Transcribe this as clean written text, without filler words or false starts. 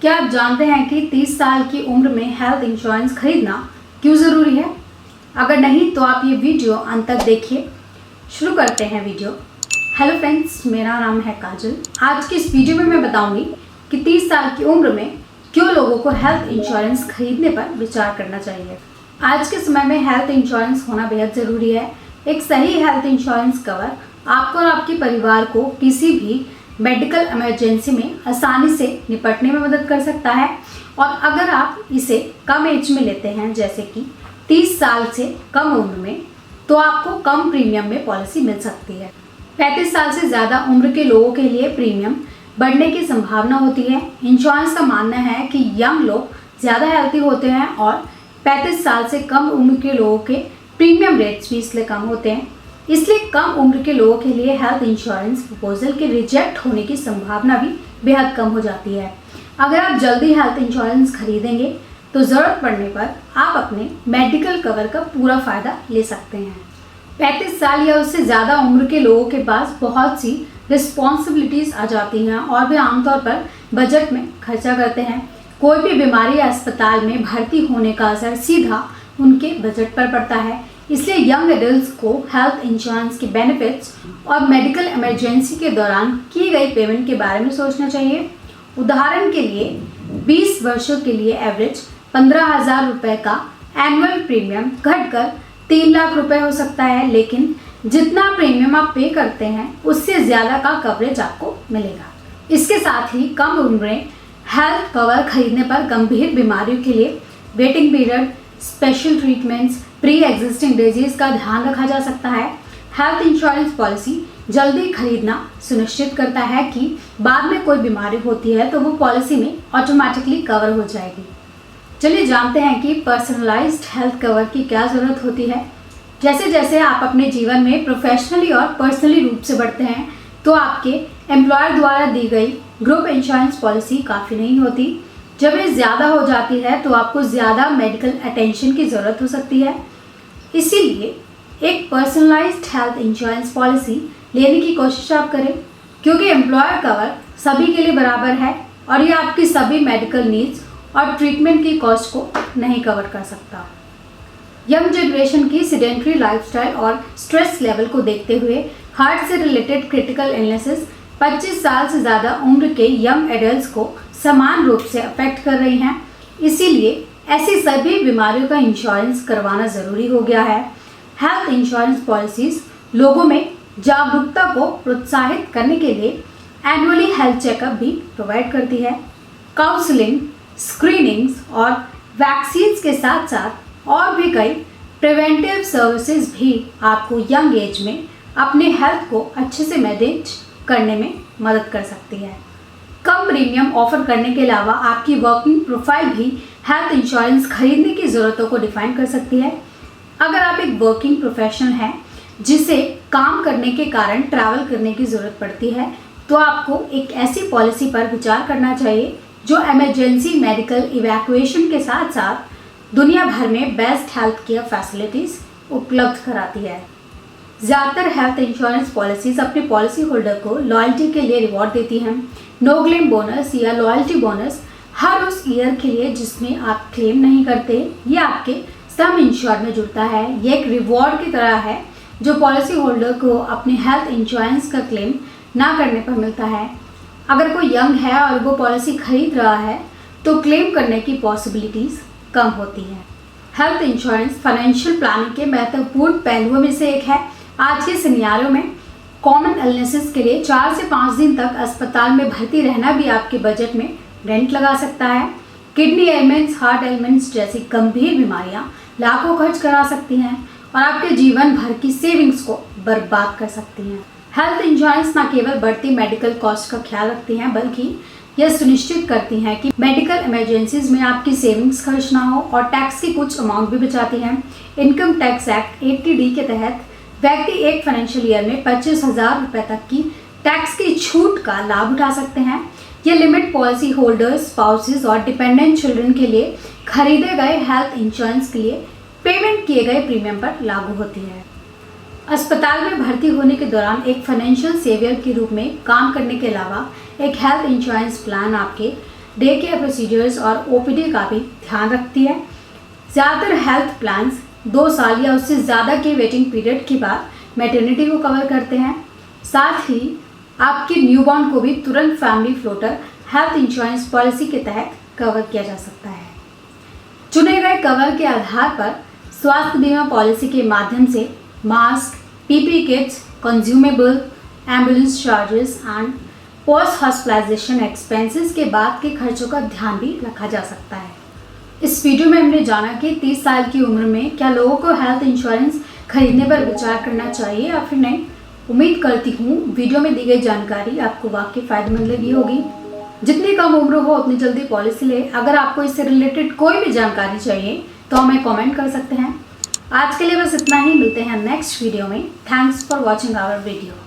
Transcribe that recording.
क्या आप जानते हैं कि 30 साल की उम्र में हेल्थ इंश्योरेंस खरीदना क्यों ज़रूरी है? अगर नहीं तो आप ये वीडियो अंत तक देखिए। शुरू करते हैं वीडियो। हेलो फ्रेंड्स, मेरा नाम है काजल। आज की इस वीडियो में मैं बताऊंगी कि 30 साल की उम्र में क्यों लोगों को हेल्थ इंश्योरेंस खरीदने पर विचार करना चाहिए। आज के समय में हेल्थ इंश्योरेंस होना बेहद ज़रूरी है। एक सही हेल्थ इंश्योरेंस कवर आपको और आपके परिवार को किसी भी मेडिकल इमरजेंसी में आसानी से निपटने में मदद कर सकता है। और अगर आप इसे कम एज में लेते हैं, जैसे कि 30 साल से कम उम्र में, तो आपको कम प्रीमियम में पॉलिसी मिल सकती है। 35 साल से ज़्यादा उम्र के लोगों के लिए प्रीमियम बढ़ने की संभावना होती है। इंश्योरेंस का मानना है कि यंग लोग ज़्यादा हेल्थी होते हैं और 35 साल से कम उम्र के लोगों के प्रीमियम रेट्स भी इसलिए कम होते हैं। इसलिए कम उम्र के लोगों के लिए हेल्थ इंश्योरेंस प्रपोजल के रिजेक्ट होने की संभावना भी बेहद कम हो जाती है। अगर आप जल्दी हेल्थ इंश्योरेंस खरीदेंगे तो ज़रूरत पड़ने पर आप अपने मेडिकल कवर का पूरा फ़ायदा ले सकते हैं। 35 साल या उससे ज़्यादा उम्र के लोगों के पास बहुत सी रिस्पॉन्सिबिलिटीज़ आ जाती हैं और वे आमतौर पर बजट में खर्चा करते हैं। कोई भी बीमारी या अस्पताल में भर्ती होने का असर सीधा उनके बजट पर पड़ता है। इसलिए यंग एडल्ट्स को हेल्थ इंश्योरेंस के बेनिफिट्स और मेडिकल इमरजेंसी के दौरान की गई पेमेंट के बारे में सोचना चाहिए। उदाहरण के लिए 20 वर्षों के लिए एवरेज 15,000 रुपये का एनुअल प्रीमियम घटकर 3 लाख रुपए हो सकता है, लेकिन जितना प्रीमियम आप पे करते हैं उससे ज़्यादा का कवरेज आपको मिलेगा। इसके साथ ही कम उम्र में हेल्थ कवर खरीदने पर गंभीर बीमारियों के लिए waiting period, special treatments, pre existing disease का ध्यान रखा जा सकता है। हेल्थ इंश्योरेंस पॉलिसी जल्दी खरीदना सुनिश्चित करता है कि बाद में कोई बीमारी होती है तो वो पॉलिसी में ऑटोमेटिकली कवर हो जाएगी। चलिए जानते हैं कि पर्सनलाइज्ड हेल्थ कवर की क्या ज़रूरत होती है। जैसे जैसे आप अपने जीवन में प्रोफेशनली और पर्सनली रूप से बढ़ते हैं तो आपके एम्प्लॉयर द्वारा दी गई ग्रुप इंश्योरेंस पॉलिसी काफ़ी नहीं होती। जब ये ज़्यादा हो जाती है तो आपको ज़्यादा मेडिकल अटेंशन की ज़रूरत हो सकती है। इसीलिए एक पर्सनलाइज्ड हेल्थ इंश्योरेंस पॉलिसी लेने की कोशिश आप करें, क्योंकि एम्प्लॉयर कवर सभी के लिए बराबर है और ये आपकी सभी मेडिकल नीड्स और ट्रीटमेंट की कॉस्ट को नहीं कवर कर सकता। यंग जनरेशन की सेडेंटरी लाइफस्टाइल और स्ट्रेस लेवल को देखते हुए हार्ट से रिलेटेड क्रिटिकल इलनेसेस 25 साल से ज़्यादा उम्र के यंग एडल्ट्स को समान रूप से अफेक्ट कर रही हैं। इसीलिए ऐसी सभी बीमारियों का इंश्योरेंस करवाना ज़रूरी हो गया है। हेल्थ इंश्योरेंस पॉलिसीज़ लोगों में जागरूकता को प्रोत्साहित करने के लिए एनुअली हेल्थ चेकअप भी प्रोवाइड करती है। काउंसलिंग, स्क्रीनिंग्स और वैक्सीन्स के साथ साथ और भी कई प्रिवेंटिव सर्विसेज भी आपको यंग एज में अपने हेल्थ को अच्छे से मैनेज करने में मदद कर सकती है। कम प्रीमियम ऑफर करने के अलावा आपकी वर्किंग प्रोफाइल भी हेल्थ इंश्योरेंस खरीदने की ज़रूरतों को डिफाइन कर सकती है। अगर आप एक वर्किंग प्रोफेशनल हैं जिसे काम करने के कारण ट्रैवल करने की ज़रूरत पड़ती है, तो आपको एक ऐसी पॉलिसी पर विचार करना चाहिए जो इमरजेंसी मेडिकल इवैक्यूएशन के साथ साथ दुनिया भर में बेस्ट हेल्थ केयर फैसिलिटीज़ उपलब्ध कराती है। ज़्यादातर हेल्थ इंश्योरेंस पॉलिसीज़ अपने पॉलिसी होल्डर को लॉयल्टी के लिए रिवॉर्ड देती हैं। नो क्लेम बोनस या लॉयल्टी बोनस हर उस ईयर के लिए जिसमें आप क्लेम नहीं करते, ये आपके सम इंश्योर में जुड़ता है। ये एक रिवॉर्ड की तरह है जो पॉलिसी होल्डर को अपने हेल्थ इंश्योरेंस का क्लेम ना करने पर मिलता है। अगर कोई यंग है और वो पॉलिसी खरीद रहा है तो क्लेम करने की पॉसिबिलिटीज़ कम होती हैं। हेल्थ इंश्योरेंस फाइनेंशियल प्लानिंग के महत्वपूर्ण पहलुओं में से एक है। आज के सिनेरियो में कॉमन इलनेसेस के लिए 4 से 5 दिन तक अस्पताल में भर्ती रहना भी आपके बजट में डेंट लगा सकता है। किडनी एलिमेंट्स, हार्ट एलिमेंट्स जैसी गंभीर बीमारियां लाखों खर्च करा सकती हैं और आपके जीवन भर की सेविंग्स को बर्बाद कर सकती हैं। हेल्थ इंश्योरेंस न केवल बढ़ती मेडिकल कॉस्ट का ख्याल रखती हैं, बल्कि यह सुनिश्चित करती हैं कि मेडिकल इमरजेंसीज में आपकी सेविंग्स खर्च ना हो और टैक्स की कुछ अमाउंट भी बचाती हैं। इनकम टैक्स एक्ट 80D के तहत व्यक्ति एक फाइनेंशियल ईयर में 25,000 रुपये तक की टैक्स की छूट का लाभ उठा सकते हैं। यह लिमिट पॉलिसी होल्डर्स, स्पाउसेस और डिपेंडेंट चिल्ड्रन के लिए खरीदे गए हेल्थ इंश्योरेंस के लिए पेमेंट किए गए प्रीमियम पर लागू होती है। अस्पताल में भर्ती होने के दौरान एक फाइनेंशियल सेवियर के रूप में काम करने के अलावा एक हेल्थ इंश्योरेंस प्लान आपके डे केयर प्रोसीजर्स और ओपीडी का भी ध्यान रखती है। ज़्यादातर हेल्थ प्लान्स 2 साल या उससे ज़्यादा के वेटिंग पीरियड के बाद मैटरनिटी को कवर करते हैं। साथ ही आपके न्यूबॉर्न को भी तुरंत family floater health insurance policy के तहत कवर किया जा सकता है। चुने गए कवर के आधार पर स्वास्थ्य बीमा पॉलिसी के माध्यम से mask, PP kits, consumable, ambulance charges and post hospitalisation expenses के बाद के खर्चों का ध्यान भी रखा जा सकता है। इस वीडियो में हमने जाना कि 30 साल की उम्र में क्या लोगों को हेल्थ इंश्योरेंस खरीदने पर विचार करना चाहिए या फिर नहीं। उम्मीद करती हूँ वीडियो में दी गई जानकारी आपको वाकई फायदेमंद लगी होगी। जितनी कम उम्र हो उतनी जल्दी पॉलिसी ले। अगर आपको इससे रिलेटेड कोई भी जानकारी चाहिए तो हमें कमेंट कर सकते हैं। आज के लिए बस इतना ही, मिलते हैं नेक्स्ट वीडियो में। Thanks for watching our video.